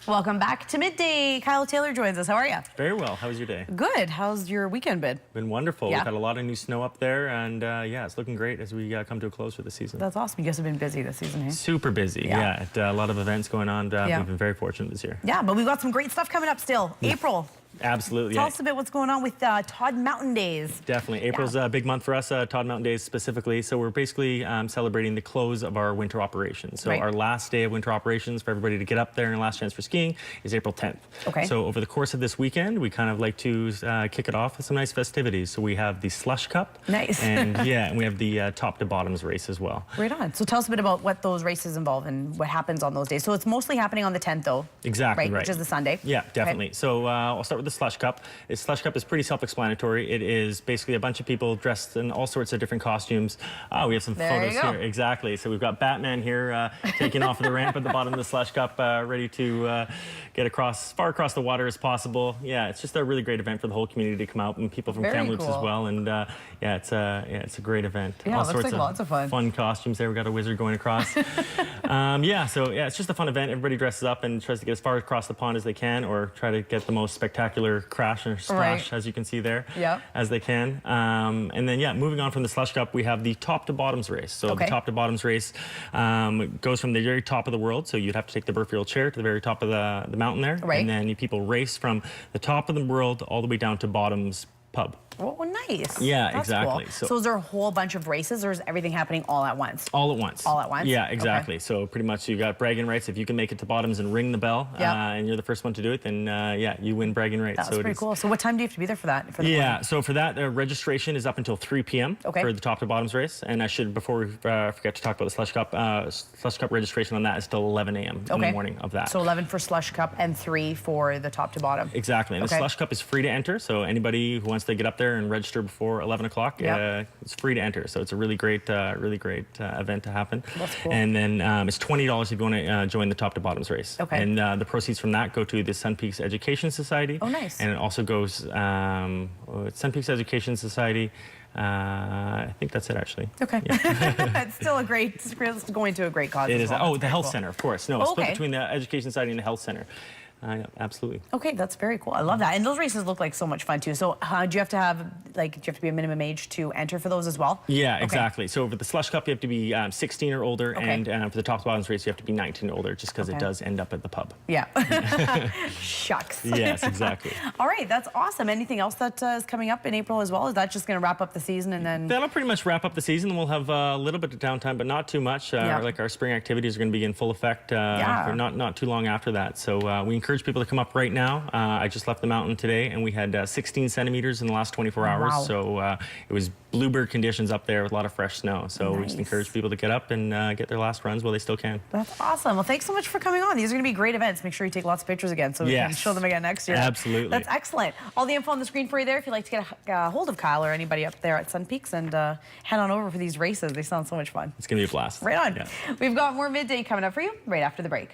Welcome back to Midday. Kyle Taylor joins us. How are you? Very well. How was your day? Good. How's your weekend been? Been wonderful. Yeah. We've had a lot of new snow up there, and yeah, it's looking great as we come to a close for the season. That's awesome. You guys have been busy this season, hey? Super busy. Yeah. A lot of events going on. We've been very fortunate this year. Yeah, but we've got some great stuff coming up still. April. Absolutely. Tell us a bit what's going on with Todd Mountain Days. Definitely. April's a big month for us, Todd Mountain Days specifically. So we're basically celebrating the close of our winter operations. So our last day of winter operations for everybody to get up there and last chance for skiing is April 10th. Okay. So over the course of this weekend, we kind of like to kick it off with some nice festivities. So we have the Slush Cup. Nice. And yeah, and we have the top to bottoms race as well. Right on. So tell us a bit about what those races involve and what happens on those days. So it's mostly happening on the 10th though. Exactly right. Which is the Sunday. Yeah, definitely. Okay. So I'll start with the Slush Cup. The Slush Cup is pretty self-explanatory. It is basically a bunch of people dressed in all sorts of different costumes. We have some photos here. Exactly. So we've got Batman here taking off the ramp at the bottom of the Slush Cup, ready to get far across the water as possible. Yeah, it's just a really great event for the whole community to come out, and people from Kamloops as well. And yeah, it's a great event. Yeah, all looks sorts like of lots of fun costumes there. We got a wizard going across. Yeah, so yeah, it's just a fun event. Everybody dresses up and tries to get as far across the pond as they can, or try to get the most spectacular crash or splash, as you can see there, as they can. And then, yeah, moving on from the Slush Cup, we have the top to bottoms race. So the top to bottoms race goes from the very top of the world. So you'd have to take the Burfield chair to the very top of the mountain there. And then people race from the top of the world all the way down to bottoms pub. Oh, nice. Yeah, that's exactly. Cool. So is there a whole bunch of races, or is everything happening all at once? All at once. All at once? Yeah, exactly. So pretty much you got bragging rights. If you can make it to bottoms and ring the bell, and you're the first one to do it, then yeah, you win bragging rights. That's pretty cool. So what time do you have to be there for that? So for that, registration is up until 3 p.m. for the top to bottoms race. And I should, before we forget to talk about the Slush Cup registration on that is till 11 a.m. in the morning of that. So 11 for Slush Cup and 3 for the top to bottom. Exactly. And the Slush Cup is free to enter. So anybody who wants to get up there and register before 11 o'clock, it's free to enter. So it's a really great event to happen. That's cool. And then it's $20 if you want to join the top to bottoms race. Okay. And the proceeds from that go to the Sun Peaks Education Society. Oh, nice. And it also goes, Sun Peaks Education Society. I think that's it, actually. Okay. Yeah. It's still it's going to a great cause. It is. Oh, the Health Center, of course. No, it's split between the Education Society and the Health Center. Yeah, absolutely. Okay, that's very cool. I love that. And those races look like so much fun too. So do you have to have, do you have to be a minimum age to enter for those as well? Yeah, exactly. So for the Slush Cup, you have to be 16 or older. And for the top to bottoms race, you have to be 19 or older, just because it does end up at the pub. Yeah. Shucks. Yes, exactly. All right, that's awesome. Anything else that is coming up in April as well? Is that just going to wrap up the season and then? That'll pretty much wrap up the season. We'll have a little bit of downtime, but not too much. Like our spring activities are going to be in full effect for not too long after that. So we encourage people to come up right now. I just left the mountain today, and we had 16 centimeters in the last 24 hours. Wow. So it was bluebird conditions up there with a lot of fresh snow. So we just encourage people to get up and get their last runs while they still can. That's awesome. Well, thanks so much for coming on. These are going to be great events. Make sure you take lots of pictures again so we can show them again next year. Absolutely. That's excellent. All the info on the screen for you there if you'd like to get a hold of Kyle or anybody up there at Sun Peaks, and head on over for these races. They sound so much fun. It's going to be a blast. Right on. Yeah. We've got more Midday coming up for you right after the break.